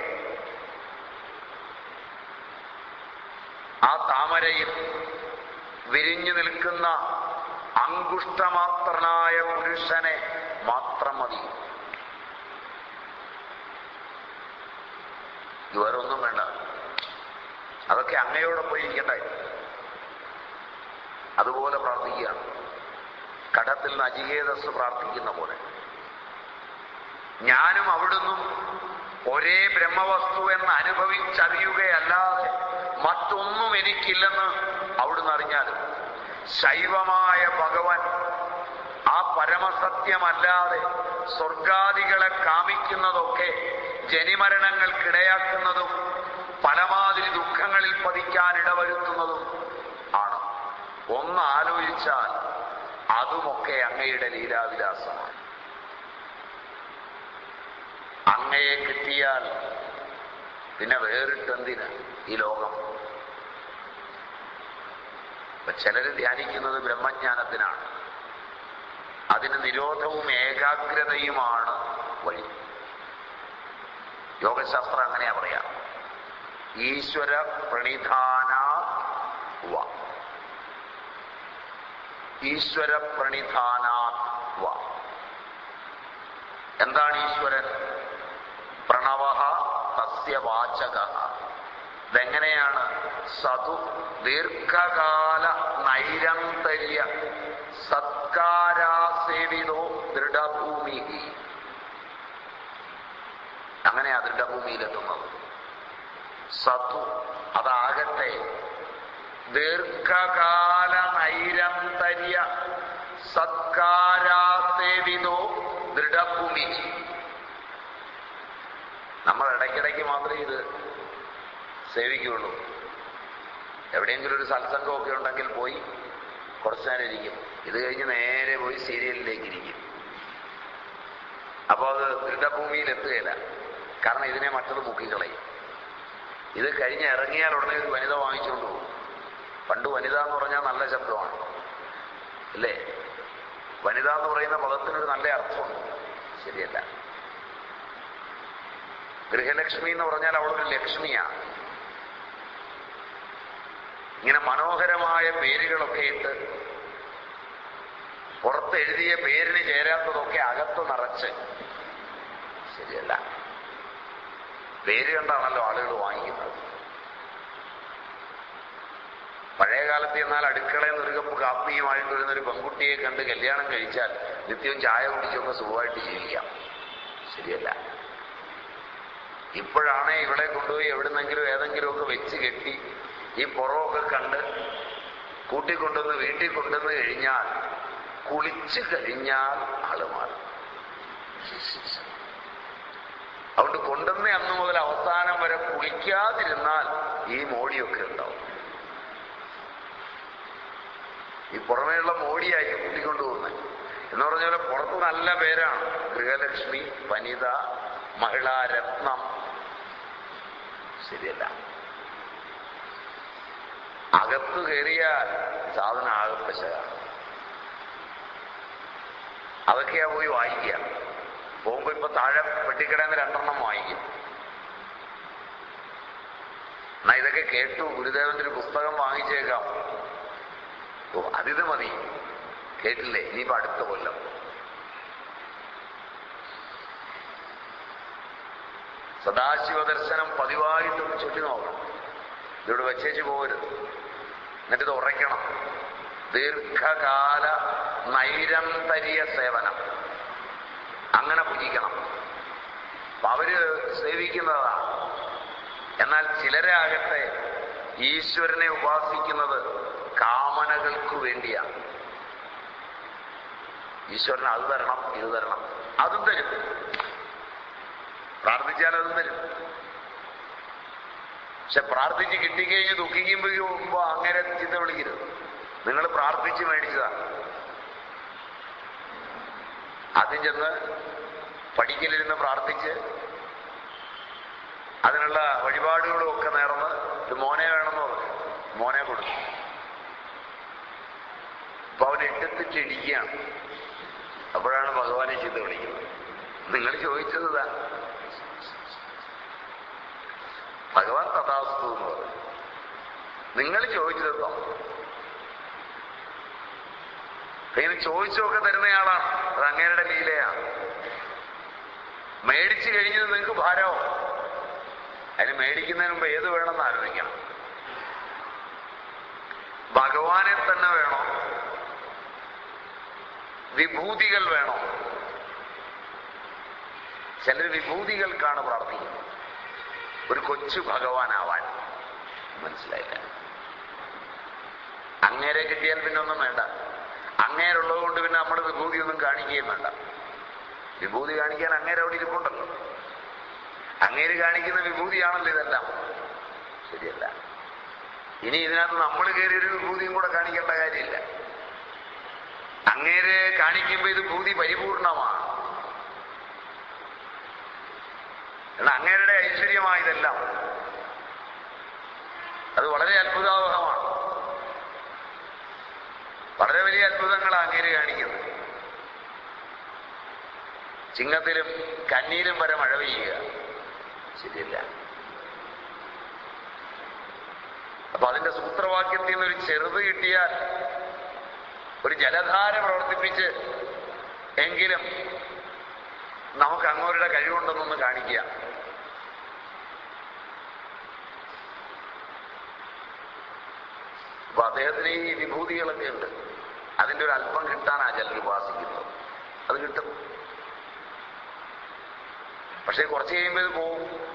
ആ താമരയിൽ വിരിഞ്ഞു നിൽക്കുന്ന അങ്കുഷ്ടമാത്രനായ പുരുഷനെ മാത്രം മതി. ഇവരൊന്നും വേണ്ട. അതൊക്കെ അങ്ങയോടൊപ്പം ഇരിക്കട്ടെ. അതുപോലെ പ്രാർത്ഥിക്കുക. കടത്തിൽ നചികേതസ് പ്രാർത്ഥിക്കുന്ന പോലെ ഞാനും അവിടുന്നും ഒരേ ബ്രഹ്മവസ്തു എന്ന് അനുഭവിച്ചറിയുകയല്ലാതെ മറ്റൊന്നും എനിക്കില്ലെന്ന് അവിടുന്ന് അറിഞ്ഞാലും ശൈവമായ ഭഗവാൻ ആ പരമസത്യമല്ലാതെ സ്വർഗാദികളെ കാമിക്കുന്നതൊക്കെ ജനിമരണങ്ങൾക്കിടയാക്കുന്നതും പലമാതിരി ദുഃഖങ്ങളിൽ പതിക്കാൻ ഇടവരുത്തുന്നതും ആണ്. ഒന്ന് ആലോചിച്ചാൽ അതുമൊക്കെ അങ്ങയുടെ ലീലാവിലാസമാണ്. അങ്ങയെ കിട്ടിയാൽ പിന്നെ വേറിട്ടെന്തിന് ഈ ലോകം? ഇപ്പൊ ചിലര് ധ്യാനിക്കുന്നത് ബ്രഹ്മജ്ഞാനത്തിനാണ്. അതിന് നിരോധവും ഏകാഗ്രതയുമാണ് വഴി. യോഗശാസ്ത്രം അങ്ങനെയാ പറയാ. ഈശ്വര പ്രണിധാനാ വ, ഈശ്വര പ്രണിധാനാ വ. എന്താണ് ഈശ്വരൻ? പ്രണവഃ തസ്യ വാചകഃ. ഇതെങ്ങനെയാണ്? സതു ദീർഘകാല നൈരന്തര്യ സത്കാരാസേവിതോ ദൃഢഭൂമി. അങ്ങനെയാ ദൃഢഭൂമിയിലെത്തുന്നത്. സതു അതാകട്ടെ ദീർഘകാല നൈരന്തര്യ സത്കാരാസേവിതോ ദൃഢഭൂമി. നമ്മൾ ഇടയ്ക്കിടയ്ക്ക് മാത്രമേ ഇത് സേവിക്കുകയുള്ളൂ. എവിടെയെങ്കിലും ഒരു സത്സംഗമൊക്കെ ഉണ്ടെങ്കിൽ പോയി കുറച്ചു നേരം ഇരിക്കും. ഇത് കഴിഞ്ഞ് നേരെ പോയി സീരിയലിലേക്ക് ഇരിക്കും. അപ്പോൾ അത് ദൃഢഭൂമിയിൽ എത്തുകയില്ല. കാരണം ഇതിനെ മറ്റത് മുക്കിക്കളയും. ഇത് കഴിഞ്ഞ് ഇറങ്ങിയാൽ ഉടനെ ഒരു വനിത വാങ്ങിച്ചുകൊണ്ട് പോകും. പണ്ട് വനിത എന്ന് പറഞ്ഞാൽ നല്ല ശബ്ദമാണ് അല്ലേ? വനിത എന്ന് പറയുന്ന പദത്തിനൊരു നല്ല അർത്ഥമുണ്ട്. ശരിയല്ല. ഗൃഹലക്ഷ്മി എന്ന് പറഞ്ഞാൽ അവളൊരു ലക്ഷ്മിയാണ്. ഇങ്ങനെ മനോഹരമായ പേരുകളൊക്കെ ഇട്ട് പുറത്തെഴുതിയ പേരിന് ചേരാത്തതൊക്കെ അകത്ത് നിറച്ച്. ശരിയല്ല. പേര് കണ്ടാണല്ലോ ആളുകൾ വാങ്ങിക്കുന്നത്. പഴയ കാലത്ത് എന്നാൽ അടുക്കളയിൽ നിന്നൊരു കപ്പ് കാപ്പിയുമായിട്ട് വരുന്നൊരു പെൺകുട്ടിയെ കണ്ട് കല്യാണം കഴിച്ചാൽ നിത്യവും ചായ കുടിച്ചൊക്കെ സുഖമായിട്ട് ജീവിക്കാം. ശരിയല്ല. ഇപ്പോഴാണേ ഇവിടെ കൊണ്ടുപോയി എവിടുന്നെങ്കിലും ഏതെങ്കിലുമൊക്കെ വെച്ച് കെട്ടി ഈ പുറമൊക്കെ കണ്ട് കൂട്ടിക്കൊണ്ടുവന്ന് വീട്ടിൽ കൊണ്ടുവന്ന് കഴിഞ്ഞാൽ കുളിച്ചു കഴിഞ്ഞാൽ ആള് മാറും. അതുകൊണ്ട് കൊണ്ടുവന്ന അന്ന് മുതൽ അവസാനം വരെ കുളിക്കാതിരുന്നാൽ ഈ മോടിയൊക്കെ ഉണ്ടാവും. ഈ പുറമേയുള്ള മോടിയായി കൂട്ടിക്കൊണ്ടുപോകുന്നത് എന്ന് പറഞ്ഞ പോലെ പുറത്ത് നല്ല പേരാണ്. ഗൃഹലക്ഷ്മി, വനിത, മഹിളാരത്നം. ശരിയല്ല. അകത്ത് കയറിയാൽ സാധനം ആകപ്പശകാണ്. അതൊക്കെയാ പോയി വായിക്കുക. പോകുമ്പോ ഇപ്പൊ താഴെ പെട്ടിക്കടയിൽ നിന്ന് 2 വാങ്ങിക്കും. എന്നാ ഇതൊക്കെ കേട്ടു, ഗുരുദേവന്റെ ഒരു പുസ്തകം വാങ്ങിച്ചേക്കാം. ഓ അതിത് മതി. കേട്ടില്ലേ? ഇനിയിപ്പോ അടുത്ത കൊല്ലം. സദാശിവദർശനം പതിവായിട്ടും ചൊല്ലി നോക്കണം. ഇതിവിടെ വെച്ചേച്ച് പോകരുത്. എന്നിട്ടിത് ഉറയ്ക്കണം. ദീർഘകാല നൈരന്തര്യ സേവനം അങ്ങനെ പൂജിക്കണം. അപ്പൊ അവര് സേവിക്കുന്നതാണ്. എന്നാൽ ചിലരാകട്ടെ ഈശ്വരനെ ഉപാസിക്കുന്നത് കാമനകൾക്ക് വേണ്ടിയാണ്. ഈശ്വരന് അത് തരണം, ഇത് തരണം. അതും തരും. പ്രാർത്ഥിച്ചാൽ അതും തരും. പക്ഷെ പ്രാർത്ഥിച്ച് കിട്ടിക്കഴിഞ്ഞ് ദുഃഖിക്കുമ്പോ അങ്ങനെ ചിന്ത വിളിക്കരുത്. നിങ്ങൾ പ്രാർത്ഥിച്ച് മേടിച്ചതാണ്. ആദ്യം ചെന്ന് പഠിക്കലിരുന്ന് പ്രാർത്ഥിച്ച് അതിനുള്ള വഴിപാടുകളും ഒക്കെ നേർന്ന് ഇത് മോനെ വേണമെന്ന് പറഞ്ഞു. മോനെ കൊടുത്തു. അപ്പൊ അവൻ എടുത്തിട്ടിരിക്കുകയാണ്. അപ്പോഴാണ് ഭഗവാനെ ചിന്ത വിളിക്കുന്നത്. നിങ്ങൾ ചോദിച്ചത് താ. ഭഗവാൻ തഥാസ്തു എന്ന് പറഞ്ഞു. നിങ്ങൾ ചോദിച്ചതോ ഇങ്ങനെ ചോദിച്ചൊക്കെ തരുന്നയാളാണ്. അത് അങ്ങേരുടെ ലീലയാണ്. മേടിച്ചു കഴിഞ്ഞത് നിങ്ങൾക്ക് ഭാരമോ? അതിന് മേടിക്കുന്നതിന് മുമ്പ് ഏത് വേണമെന്ന് ആലോചിക്കണം. ഭഗവാനെ തന്നെ വേണോ? വിഭൂതികൾ വേണോ? ചിലർ വിഭൂതികൾക്കാണ് പ്രാർത്ഥിക്കുന്നത്. ഒരു കൊച്ചു ഭഗവാനാവാൻ. മനസ്സിലായില്ല. അങ്ങേരെ കിട്ടിയാൽ പിന്നെ ഒന്നും വേണ്ട. അങ്ങേരുള്ളത് കൊണ്ട് പിന്നെ നമ്മൾ വിഭൂതി ഒന്നും കാണിക്കുകയും വേണ്ട. വിഭൂതി കാണിക്കാൻ അങ്ങേരെ അവിടെ ഇരിപ്പുണ്ടല്ലോ. അങ്ങേര് കാണിക്കുന്ന വിഭൂതിയാണല്ലോ ഇതെല്ലാം. ശരിയല്ല. ഇനി ഇതിനകത്ത് നമ്മൾ കയറി ഒരു വിഭൂതിയും കൂടെ കാണിക്കേണ്ട കാര്യമില്ല. അങ്ങേരെ കാണിക്കുമ്പോ ഇത് ഭൂതി പരിപൂർണമാണ്. എന്നാൽ അങ്ങേരുടെ ഐശ്വര്യമായതെല്ലാം അത് വളരെ അത്ഭുതാവഹമാണ്. വളരെ വലിയ അത്ഭുതങ്ങളാണ് അങ്ങേര് കാണിക്കുന്നത്. ചിങ്ങത്തിലും കന്നിയിലും വരെ മഴ പെയ്യുക. ശരിയല്ല. അപ്പൊ അതിന്റെ സൂത്രവാക്യത്തിൽ നിന്നൊരു ചെറുത് കിട്ടിയാൽ, ഒരു ജലധാര പ്രവർത്തിപ്പിച്ച് എങ്കിലും നമുക്ക് അങ്ങോരുടെ കഴിവുണ്ടെന്നൊന്ന് കാണിക്കുക. അപ്പൊ അദ്ദേഹത്തിന് ഈ വിഭൂതികളൊക്കെ ഉണ്ട്. അതിന്റെ ഒരു അല്പം കിട്ടാനാ ചിലർ ഉപാസിക്കുന്നത്. അത് കിട്ടും. പക്ഷെ കുറച്ച് കഴിയുമ്പോൾ ഇത് പോവും.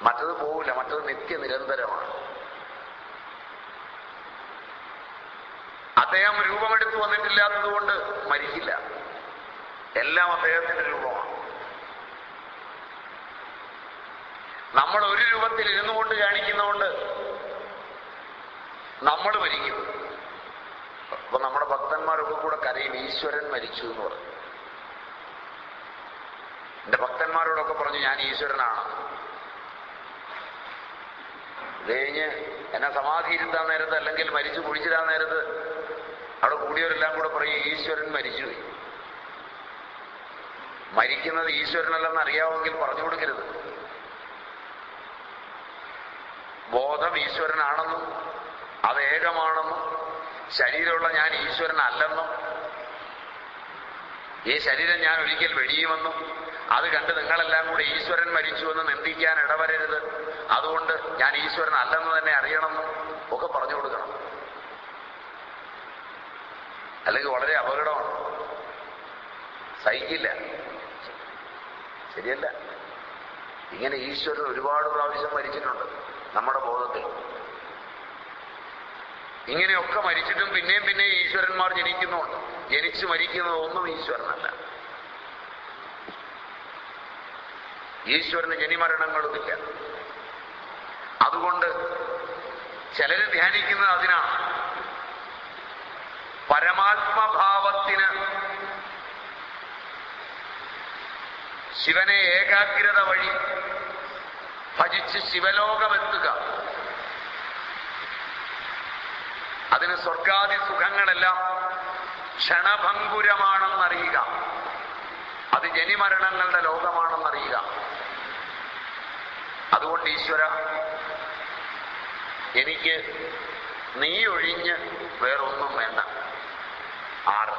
മറ്റത് പോവില്ല. മറ്റത് നിത്യനിരന്തരമാണ്. അദ്ദേഹം രൂപമെടുത്ത് വന്നിട്ടില്ലാത്തത് കൊണ്ട് മരിക്കില്ല. എല്ലാം അദ്ദേഹത്തിന്റെ രൂപമാണ്. നമ്മൾ ഒരു രൂപത്തിൽ ഇരുന്നു കൊണ്ട് കാണിക്കുന്നതുകൊണ്ട് നമ്മൾ മരിക്കും. അപ്പൊ നമ്മുടെ ഭക്തന്മാരൊക്കെ കൂടെ കരയും, ഈശ്വരൻ മരിച്ചു എന്ന് പറഞ്ഞു. എന്റെ ഭക്തന്മാരോടൊക്കെ പറഞ്ഞു, ഞാൻ ഈശ്വരനാണ്. ഇത് കഴിഞ്ഞ് എന്നെ സമാധി ഇരുത്താൻ നേരത്ത്, അല്ലെങ്കിൽ മരിച്ചു കുഴിച്ചിടാൻ നേരത്ത് അവിടെ കൂടിയവരെല്ലാം കൂടെ പറയും, ഈശ്വരൻ മരിച്ചുപോയി. മരിക്കുന്നത് ഈശ്വരനല്ലെന്ന് അറിയാമെങ്കിൽ പറഞ്ഞു കൊടുക്കരുത്. ബോധം ഈശ്വരനാണെന്നും അത് ഏകമാണെന്നും ശരീരമുള്ള ഞാൻ ഈശ്വരനല്ലെന്നും ഈ ശരീരം ഞാൻ ഒരിക്കൽ വെടിയുമെന്നും അത് കണ്ട് നിങ്ങളെല്ലാം കൂടെ ഈശ്വരൻ മരിച്ചുവെന്ന് നിന്ദിക്കാൻ ഇടവരരുത്. അതുകൊണ്ട് ഞാൻ ഈശ്വരൻ അല്ലെന്ന് തന്നെ അറിയണമെന്നും ഒക്കെ പറഞ്ഞു കൊടുക്കണം. അല്ലെങ്കിൽ വളരെ അപകടമാണ്. സഹിക്കില്ല. ശരിയല്ല. ഇങ്ങനെ ഈശ്വരൻ ഒരുപാട് പ്രാവശ്യം മരിച്ചിട്ടുണ്ട് നമ്മുടെ ബോധത്തിൽ. ഇങ്ങനെയൊക്കെ മരിച്ചിട്ടും പിന്നെയും പിന്നെയും ഈശ്വരന്മാർ ജനിക്കുന്നുണ്ട്. ജനിച്ചു മരിക്കുന്നത് ഒന്നും ഈശ്വരനല്ല. ഈശ്വരന് ജനിമരണങ്ങളുമില്ല. അതുകൊണ്ട് ചിലര് ധ്യാനിക്കുന്നത് അതിനാണ്. പരമാത്മഭാവത്തിന് ശിവനെ ഏകാഗ്രത വഴി ഭജിച്ച് ശിവലോകമെത്തുക. അതിന് സ്വർഗാദി സുഖങ്ങളെല്ലാം ക്ഷണഭംഗുരമാണെന്നറിയുക. അത് ജനിമരണങ്ങളുടെ ലോകമാണെന്നറിയുക. അതുകൊണ്ട് ഈശ്വര, എനിക്ക് നീ ഒഴിഞ്ഞ് വേറൊന്നും വേണ്ട. 6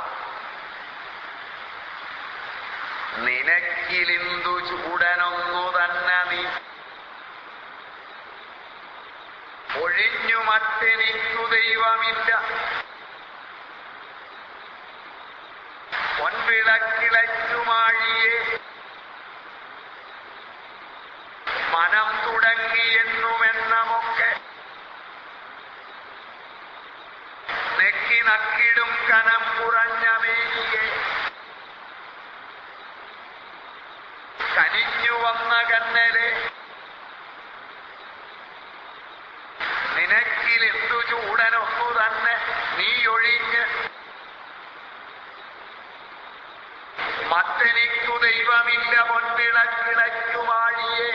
നിനക്കിലിന്തു ചൂടനൊന്നു തന്നെ നീ ഒഴിഞ്ഞു മറ്റെനിക്കു ദൈവമില്ല. പൊൻവിളക്കിളച്ചുമാഴിയെ മനം തുടങ്ങിയെന്നുമെന്നമൊക്കെ നെക്കി നക്കിടും കനം കുറഞ്ഞ മേനിയെ കനിഞ്ഞു വന്ന കന്നലെ നിനക്കിലെന്തു ചൂടനൊന്നു തന്നെ നീ ഒഴിഞ്ഞ് മറ്റെനിക്കു ദൈവമില്ല. പൊൻവിളക്കിളച്ചുമാഴിയെ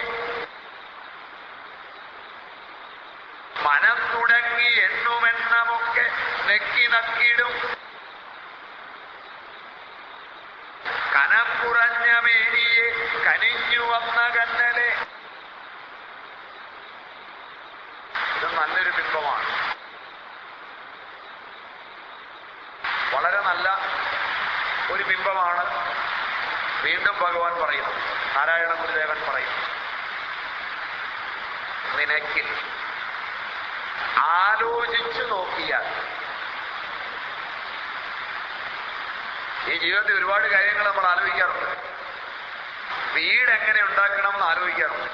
മനം തുടങ്ങി എന്നുമെന്നമൊക്കെ നെക്കി നക്കിടും കനം കുറഞ്ഞ മേനിയെ കനിഞ്ഞു വന്ന കന്നലെ. ഇത് നല്ലൊരു ബിംബമാണ്, വളരെ നല്ല ഒരു ബിംബമാണ്. വീണ്ടും ഭഗവാൻ പറയുന്നു, നാരായണ ഗുരുദേവൻ പറയുന്നു, നിനക്കിൽ ആലോചിച്ചു നോക്കിയാൽ. ഈ ജീവിതത്തിൽ ഒരുപാട് കാര്യങ്ങൾ നമ്മൾ ആലോചിക്കാറുണ്ട്. വീട് എങ്ങനെ ഉണ്ടാക്കണം എന്ന് ആലോചിക്കാറുണ്ട്,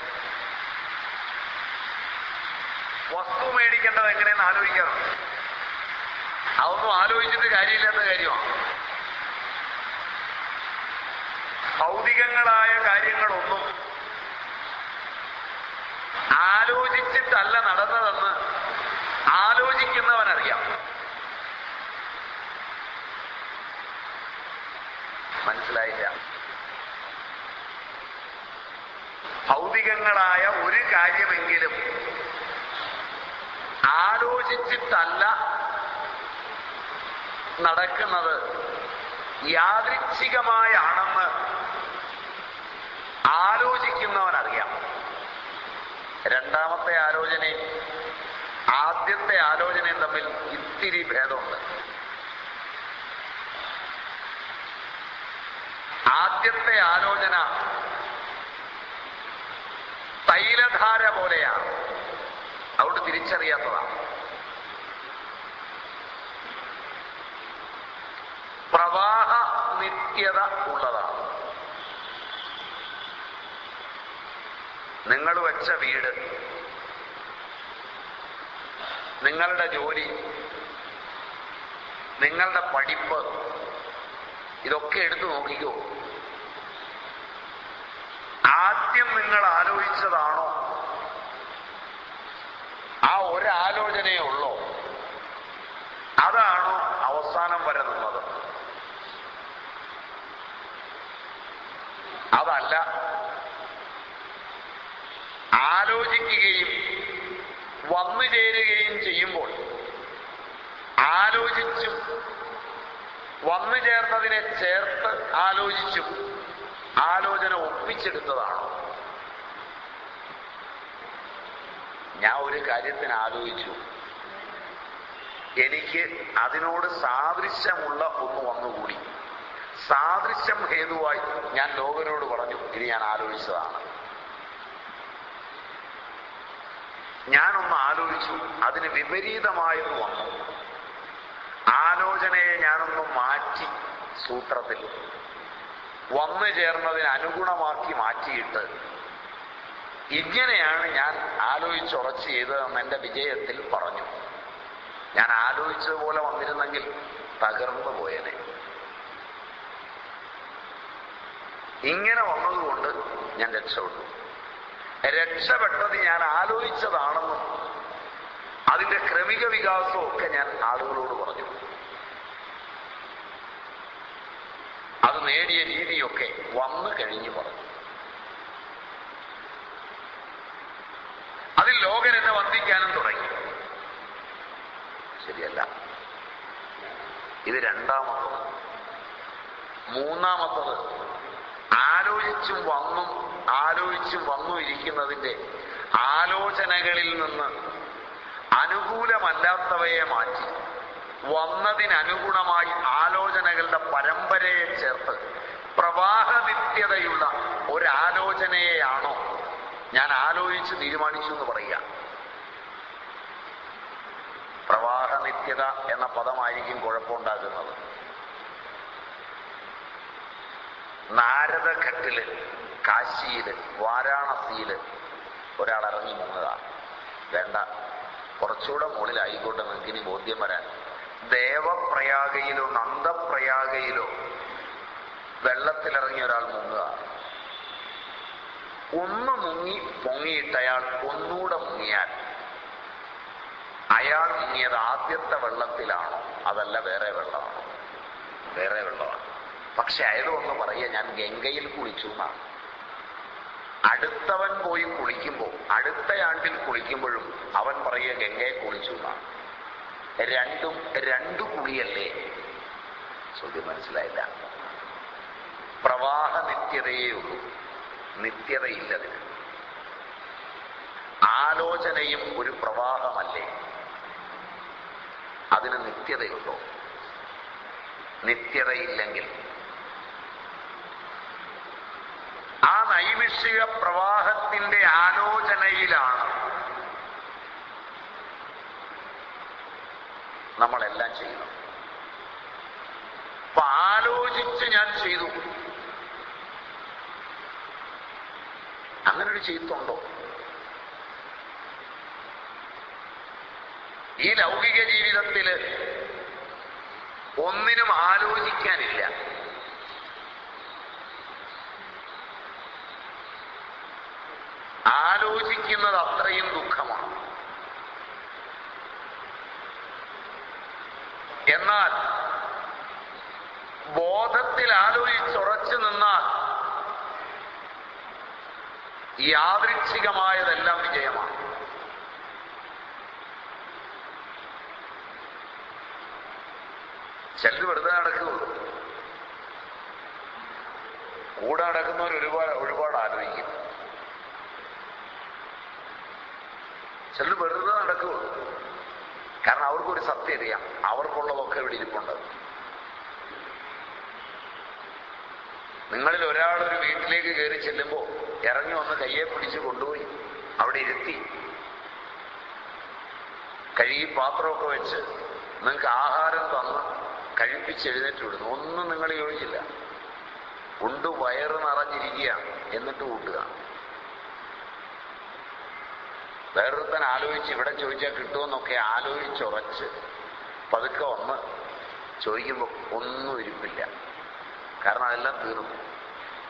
വസ്തു മേടിക്കേണ്ടത് എങ്ങനെയെന്ന് ആലോചിക്കാറുണ്ട്. അതൊന്നും ആലോചിച്ചിട്ട് കാര്യമില്ലാത്ത കാര്യമാണ്. ഭൗതികങ്ങളായ കാര്യങ്ങളൊന്നും ആലോചിച്ചിട്ടല്ല നടന്നതെന്ന് ആലോചിക്കുന്നവനറിയാം. മനസ്സിലായില്ല? ഭൗതികങ്ങളായ ഒരു കാര്യമെങ്കിലും ആലോചിച്ചിട്ടല്ല നടക്കുന്നത്, യാദൃച്ഛികമായാണെന്ന് ആലോചിക്കുന്നവനറിയാം. രണ്ടാമത്തെ ആലോചനയും ആദ്യത്തെ ആലോചനയും തമ്മിൽ ഇത്തിരി ഭേദമുണ്ട്. ആദ്യത്തെ ആലോചന തൈലധാര പോലെയാണ്, അതുകൊണ്ട് തിരിച്ചറിയാത്തതാണ്. പ്രവാഹ നിത്യത ഉള്ളതാണ്. നിങ്ങൾ വെച്ച വീട്, നിങ്ങളുടെ ജോലി, നിങ്ങളുടെ പഠിപ്പ്, ഇതൊക്കെ എടുത്തു നോക്കിക്കോ. ആദ്യം നിങ്ങൾ ആലോചിച്ചതാണോ, ആ ഒരാലോചനയേ ഉള്ളോ, അതാണോ അവസാനം വരെ നിന്നത്? അതല്ല, ആലോചിക്കുകയും വന്നു ചേരുകയും ചെയ്യുമ്പോൾ ആലോചിച്ചും വന്നു ചേർന്നതിനെ ചേർത്ത് ആലോചിച്ചും ആലോചന ഒപ്പിച്ചെടുത്തതാണോ? ഞാൻ ഒരു കാര്യത്തിന് ആലോചിച്ചു, എനിക്ക് അതിനോട് സാദൃശ്യമുള്ള ഒന്ന് വന്നുകൂടി. സാദൃശ്യം ഹേതുവായി ഞാൻ ലോകരോട് പറഞ്ഞു, ഇത് ഞാൻ ആലോചിച്ചതാണ്. ഞാനൊന്ന് ആലോചിച്ചു, അതിന് വിപരീതമായത് വന്നു. ആലോചനയെ ഞാനൊന്ന് മാറ്റി, സൂത്രത്തിൽ വന്നു ചേർന്നതിന് അനുഗുണമാക്കി മാറ്റിയിട്ട് ഇങ്ങനെയാണ് ഞാൻ ആലോചിച്ചുറച്ച് ചെയ്തതെന്ന് എൻ്റെ വിജയത്തിൽ പറഞ്ഞു. ഞാൻ ആലോചിച്ചതുപോലെ വന്നിരുന്നെങ്കിൽ തകർന്നു പോയനെ. ഇങ്ങനെ വന്നതുകൊണ്ട് ഞാൻ രക്ഷപ്പെട്ടു. രക്ഷപ്പെട്ടത് ഞാൻ ആലോചിച്ചതാണെന്നും അതിന്റെ ക്രമിക വികാസവും ഒക്കെ ഞാൻ ആളുകളോട് പറഞ്ഞു. അത് നേടിയ രീതിയൊക്കെ വന്നു കഴിഞ്ഞു പറഞ്ഞു. അതിൽ ലോകൻ എന്നെ വന്ദിക്കാനും തുടങ്ങി. ശരിയല്ല. ഇത് രണ്ടാമത്തത്. മൂന്നാമത്തത്, ആലോചിച്ചും വന്നു ഇരിക്കുന്നതിന്റെ ആലോചനകളിൽ നിന്ന് അനുകൂലമല്ലാത്തവയെ മാറ്റി വന്നതിനനുഗുണമായി ആലോചനകളുടെ പരമ്പരയെ ചേർത്ത് പ്രവാഹനിത്യതയുള്ള ഒരാലോചനയെയാണോ ഞാൻ ആലോചിച്ച് തീരുമാനിച്ചു എന്ന് പറയുക. പ്രവാഹനിത്യത എന്ന പദമായിരിക്കും കുഴപ്പമുണ്ടാകുന്നത്. നാരദഘട്ടില്, കാശിയില്, വാരാണസിയില് ഒരാൾ ഇറങ്ങി മുങ്ങുക. വേണ്ട, കുറച്ചുകൂടെ മുകളിലായിക്കോട്ടെ, നിങ്ങൾക്ക് ഇനി ബോധ്യം വരാൻ. ദേവപ്രയാഗയിലോ നന്ദപ്രയാഗയിലോ വെള്ളത്തിലിറങ്ങി ഒരാൾ മുങ്ങുക. ഒന്ന് പൊങ്ങിയിട്ട് അയാൾ ഒന്നുകൂടെ മുങ്ങിയാൽ അയാൾ മുങ്ങിയത് ആദ്യത്തെ വെള്ളത്തിലാണോ അതല്ല വേറെ വെള്ളമാണോ? വേറെ വെള്ളമാണ്. പക്ഷെ അയാളൊന്ന് പറയുക, ഞാൻ ഗംഗയിൽ കുളിച്ചു എന്നാണ്. അടുത്തവൻ പോയി കുളിക്കുമ്പോൾ, അടുത്ത ആണ്ടിൽ കുളിക്കുമ്പോഴും അവൻ പറയുക ഗംഗയെ കുളിച്ചു എന്നാണ്. രണ്ടു കുളിയല്ലേ? ചോദ്യം മനസ്സിലായില്ല. പ്രവാഹ നിത്യതയേ ഉള്ളൂ, നിത്യതയില്ലതിന്. ആലോചനയും ഒരു പ്രവാഹമല്ലേ, അതിന് നിത്യതയുണ്ടോ? നിത്യതയില്ലെങ്കിൽ ആ നൈമിഷിക പ്രവാഹത്തിന്റെ ആലോചനയിലാണ് നമ്മളെല്ലാം ചെയ്യുന്നത്. അപ്പൊ ആലോചിച്ച് ഞാൻ ചെയ്തു, അങ്ങനൊരു ചെയ്തുണ്ടോ? ഈ ലൗകിക ജീവിതത്തില് ഒന്നിനും ആലോചിക്കാനില്ല. ആലോചിക്കുന്നത് അത്രയും ദുഃഖമാണ്. എന്നാൽ ബോധത്തിൽ ആലോചിച്ചുറച്ചു നിന്നാൽ യാദൃച്ഛികമായതെല്ലാം വിജയമാണ്. ചിലർ വെറുതെ നടക്കുകയുള്ളൂ. കൂടെ നടക്കുന്നവർ ഒരുപാട് ആലോചിക്കും. ചിലർ വെറുതെ നടക്കുകയുള്ളൂ. കാരണം അവർക്കൊരു സത്യം അറിയാം, അവർക്കുള്ളതൊക്കെ ഇവിടെ ഇരിപ്പുണ്ട്. നിങ്ങളിൽ ഒരാളൊരു വീട്ടിലേക്ക് കയറി ചെല്ലുമ്പോൾ ഇറങ്ങി വന്ന് കയ്യെ പിടിച്ച് കൊണ്ടുപോയി അവിടെ ഇരുത്തി കഴുകി പാത്രമൊക്കെ വെച്ച് നിങ്ങൾക്ക് ആഹാരം തന്ന് കഴിപ്പിച്ചെഴുന്നേറ്റ് വിടുന്നു. ഒന്നും നിങ്ങൾ യോജിച്ചില്ല. ഉണ്ട് വയറ് നിറഞ്ഞിരിക്കുകയാണ്, എന്നിട്ട് കൂട്ടുക. വേറൊരുത്തൻ ആലോചിച്ച് ഇവിടെ ചോദിച്ചാൽ കിട്ടുമെന്നൊക്കെ ആലോചിച്ചുറച്ച് പതുക്കെ വന്ന് ചോദിക്കുമ്പോൾ ഒന്നും ഇരിപ്പില്ല. കാരണം അതെല്ലാം തീർന്നു.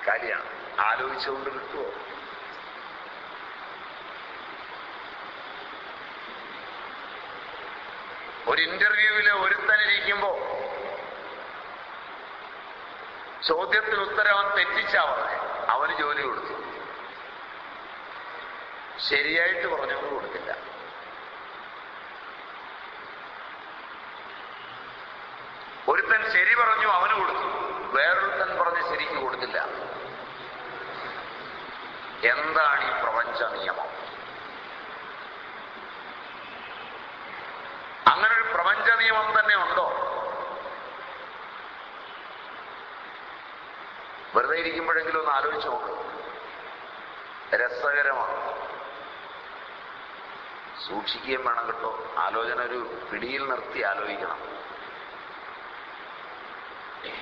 കാര്യമാണ്, ആലോചിച്ചുകൊണ്ട് കിട്ടുമോ? ഒരു ഇന്റർവ്യൂവില് ഒരുത്തനിരിക്കുമ്പോ ചോദ്യത്തിന് ഉത്തരം അവൻ തെറ്റിച്ചാ പറഞ്ഞേ, അവന് ജോലി കൊടുത്തു. ശരിയായിട്ട് പറഞ്ഞവന് കൊടുത്തില്ല. ഒരുത്തൻ ശരി പറഞ്ഞു, അവന് കൊടുത്തു. വേറൊരുത്തൻ പറഞ്ഞ് ശരിക്ക് കൊടുത്തില്ല. എന്താണ് ഈ പ്രപഞ്ച നിയമം? അങ്ങനൊരു പ്രപഞ്ച നിയമം തന്നെ ഉണ്ടോ? വെറുതെ ഇരിക്കുമ്പോഴെങ്കിലും ഒന്ന് ആലോചിച്ച് നോക്ക്. രസകരമാണ്. സൂക്ഷിക്കുകയും വേണം കേട്ടോ. ആലോചന ഒരു പിടിയിൽ നിർത്തി ആലോചിക്കണം.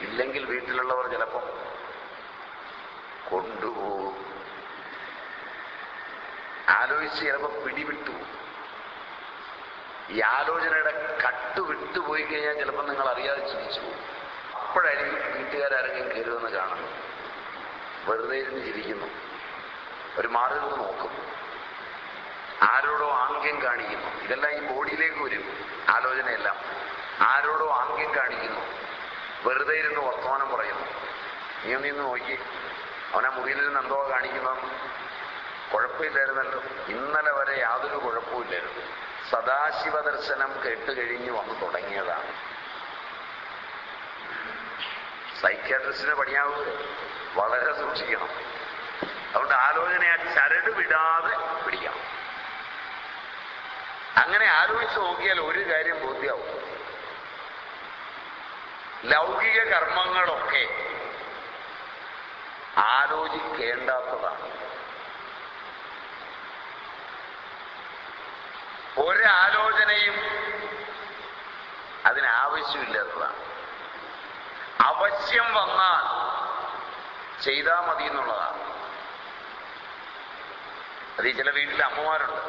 ഇല്ലെങ്കിൽ വീട്ടിലുള്ളവർ ചിലപ്പം കൊണ്ടുപോകും. ആലോചിച്ച് ചിലപ്പോൾ പിടിവിട്ടു. ഈ ആലോചനയുടെ കട്ട് വിട്ടുപോയി കഴിഞ്ഞാൽ ചിലപ്പോൾ നിങ്ങൾ അറിയാതെ ചിരിച്ചു പോകും. അപ്പോഴായിരിക്കും വീട്ടുകാരെങ്കിലും കയറുമെന്ന് കാണുന്നു. വെറുതെ ഇരുന്ന് ചിരിക്കുന്നു, ഒരു മാറി നിന്ന് നോക്കും, ആരോടോ ആംഗ്യം കാണിക്കുന്നു. ഇതെല്ലാം ഈ ബോഡിയിലേക്ക് വരും. ആലോചനയെല്ലാം ആരോടോ ആംഗ്യം കാണിക്കുന്നു, വെറുതെ ഇരുന്ന് വർത്തമാനം പറയുന്നു. നീ ഒന്നിന്ന് നോക്കി, അവനാ മുറിയിലിരുന്ന് എന്തോ കാണിക്കുന്നതെന്ന്. കുഴപ്പമില്ലായിരുന്നല്ലോ, ഇന്നലെ വരെ യാതൊരു കുഴപ്പമില്ലായിരുന്നു. സദാശിവ ദർശനം കേട്ട് കഴിഞ്ഞ് വന്ന് തുടങ്ങിയതാണ്. സൈക്യാട്രിസ്റ്റിനെ പണിയാവുക, വളരെ സൂക്ഷിക്കണം. അതുകൊണ്ട് ആലോചനയെ ചരട് വിടാതെ പിടിക്കണം. അങ്ങനെ ആലോചിച്ച് നോക്കിയാൽ ഒരു കാര്യം ബോധ്യമാവും. ലൗകിക കർമ്മങ്ങളൊക്കെ ആലോചിക്കേണ്ടാത്തതാണ്. ഒരാലോചനയും അതിനാവശ്യമില്ലാത്തതാണ്. അവശ്യം വന്നാൽ ചെയ്താൽ മതി എന്നുള്ളതാണ്. അത് ഈ ചില വീട്ടിലെ അമ്മമാരുണ്ട്,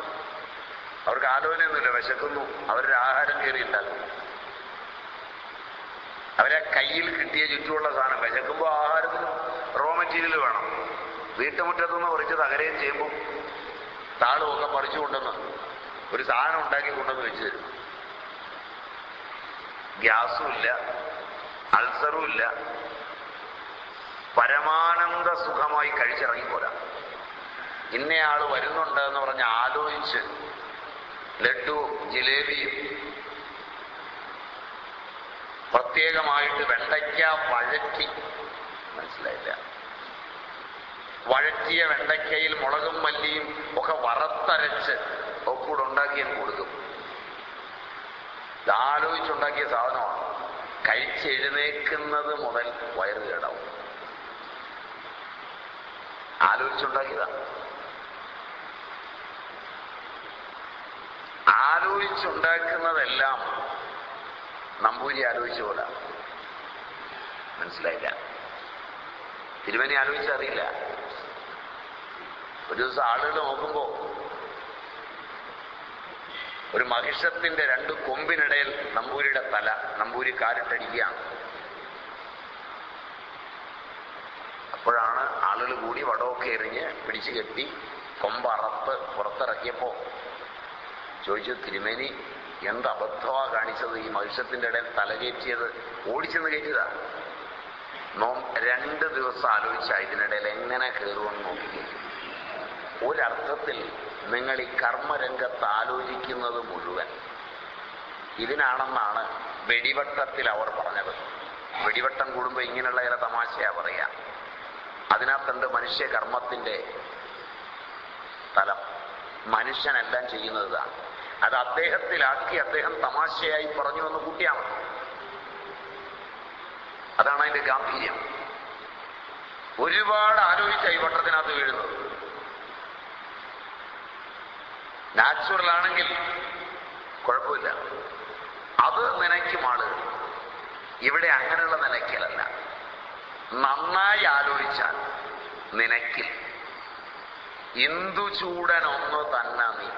അവർക്ക് ആലോചനയൊന്നുമില്ല. വിശക്കുന്നു, അവരുടെ ആഹാരം കയറി ഉണ്ടാക്കും. അവരെ കയ്യിൽ കിട്ടിയ ചുറ്റുമുള്ള സാധനം, വിശക്കുമ്പോൾ ആഹാരത്തിന് റോ മെറ്റീരിയൽ വേണം. വീട്ടുമുറ്റത്തുനിന്ന് പറിച്ച് തകരയും ചെയ്യുമ്പോൾ താളുമൊക്കെ പറിച്ചു കൊണ്ടുവന്ന് ഒരു സാധനം ഉണ്ടാക്കി കൊണ്ടുവന്ന് വെച്ച് തരും. ഗ്യാസും ഇല്ല, അൾസറും ഇല്ല, പരമാനന്ദ സുഖമായി കഴിച്ചിറങ്ങിപ്പോരാ. ഇന്നയാള് വരുന്നുണ്ട് എന്ന് പറഞ്ഞ് ആലോചിച്ച് ലഡുവും ജിലേബിയും പ്രത്യേകമായിട്ട് വെണ്ടയ്ക്ക വഴറ്റി മനസ്സിലായില്ല. വഴറ്റിയ വെണ്ടയ്ക്കയിൽ മുളകും മല്ലിയും ഒക്കെ വറുത്തരച്ച് കൂടെ ഉണ്ടാക്കി കൊടുക്കും. ഇതാലോചിച്ചുണ്ടാക്കിയ സാധനമാണ്. കഴിച്ചെഴുന്നേക്കുന്നത് മുതൽ വയറ് കേടാവും. ആലോചിച്ചുണ്ടാക്കിയതാണ്. ആലോചിച്ചുണ്ടാക്കുന്നതെല്ലാം നമ്പൂരി ആലോചിച്ച പോലെ. മനസ്സിലായില്ല. തിരുമേനി ആലോചിച്ചറിയില്ല. ഒരു ദിവസം ആളുകൾ നോക്കുമ്പോ ഒരു മഹിഷത്തിന്റെ 2 കൊമ്പിനിടയിൽ നമ്പൂരിയുടെ തല, നമ്പൂരി കാലിട്ടടിക്കുകയാണ്. അപ്പോഴാണ് ആളുകൾ കൂടി വടമൊക്കെ എറിഞ്ഞ് പിടിച്ചു കെട്ടി കൊമ്പറത്ത് പുറത്തിറക്കിയപ്പോ ചോദിച്ചു, തിരുമേനി എന്ത് അബദ്ധമാ കാണിച്ചത്? ഈ മഹിഷത്തിന്റെ ഇടയിൽ തല കയറ്റിയത് ഓടിച്ചെന്ന് കയറ്റിയതാ. 2 ദിവസം ആലോചിച്ച ഇതിനിടയിൽ എങ്ങനെ കയറുമെന്ന് നോക്കി. ഒരർത്ഥത്തിൽ നിങ്ങൾ ഈ കർമ്മരംഗത്ത് ആലോചിക്കുന്നത് മുഴുവൻ ഇതിനാണെന്നാണ് വെടിവട്ടത്തിൽ അവർ പറഞ്ഞത്. വെടിവട്ടം കൂടുമ്പോൾ ഇങ്ങനെയുള്ള ചില തമാശയാ പറയാ. അതിനകത്തുണ്ട് മനുഷ്യ കർമ്മത്തിന്റെ തലം. മനുഷ്യനെല്ലാം ചെയ്യുന്നത് ഇതാണ്. അത് അദ്ദേഹത്തിലാക്കി അദ്ദേഹം തമാശയായി പറഞ്ഞു എന്ന് കൂട്ടിയാൽ മതി. അതാണ് അതിന്റെ ഗാംഭീര്യം. ഒരുപാട് ആലോചിച്ച ഈ വട്ടത്തിനകത്ത് വീഴുന്നത്. നാച്ചുറൽ ആണെങ്കിൽ കുഴപ്പമില്ല, അത് നനയ്ക്കും ആളുകൾ. ഇവിടെ അങ്ങനെയുള്ള നനയ്ക്കലല്ല. നന്നായി ആലോചിച്ചാൽ നിനക്കിൽ ഇന്ദുചൂടനൊന്നു തന്നെ നീ